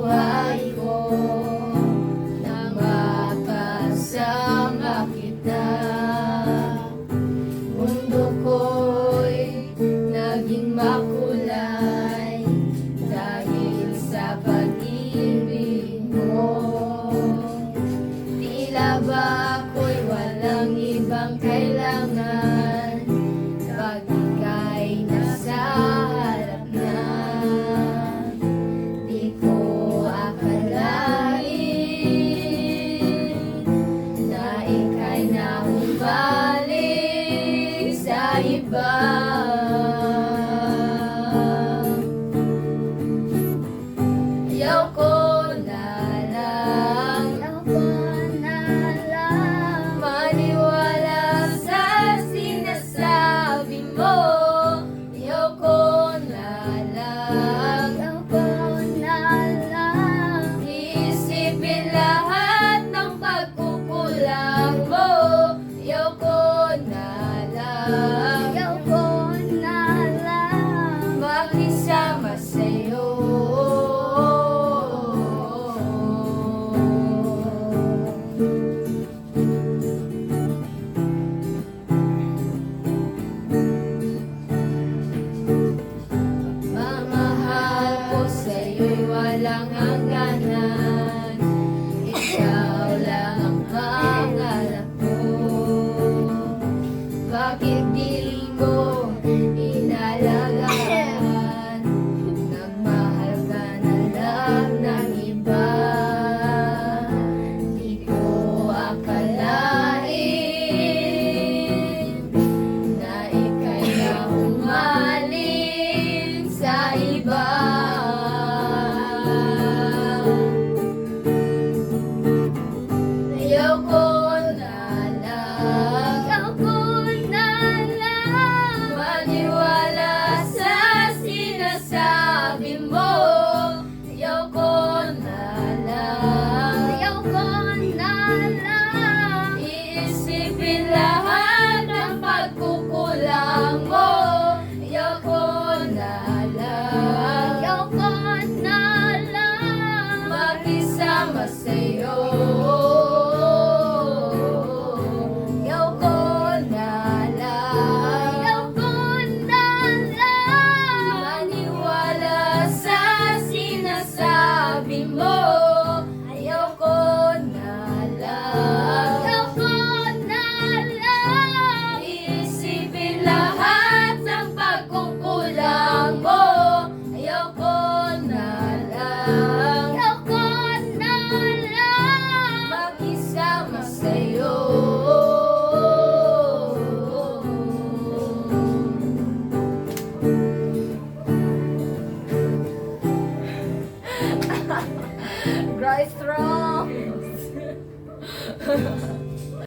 buhay ko nang makasama kita. Mundo ko'y naging makulay dahil sa pag-ibig mo. Tila ba ako'y walang ibang kailangan pag ika'y nasa harap na. Di ko akalain na ika'y nahumbalik sa iba. Ayaw ko na lang maniwala sa sinasabi mo. Ayaw ko na lang iisipin lahat ng pagkukulang mo. Ayaw ko na lang makisama sa'yo. Mamahal ko sa'yo'y walang hangganan. Ikaw lang ang pangarap ko. Bakit di mo inalagaan? Nagmahal ka na lang ng iba. Di ko akalain na ika'y nahumaling sa iba. Ayaw ko na lang maniwala sa sinasabi mo. Ayaw ko na lang iisipin lahat ng pagkukulang mo. Ayaw ko na lang makisama sa'yo. Ayaw ko na lang maniwala sa sinasabi mo. Ayaw ko na lang iisipin lahat ng pagkukulang mo. Ayaw ko na lang makisama sa'yo. Grow strong.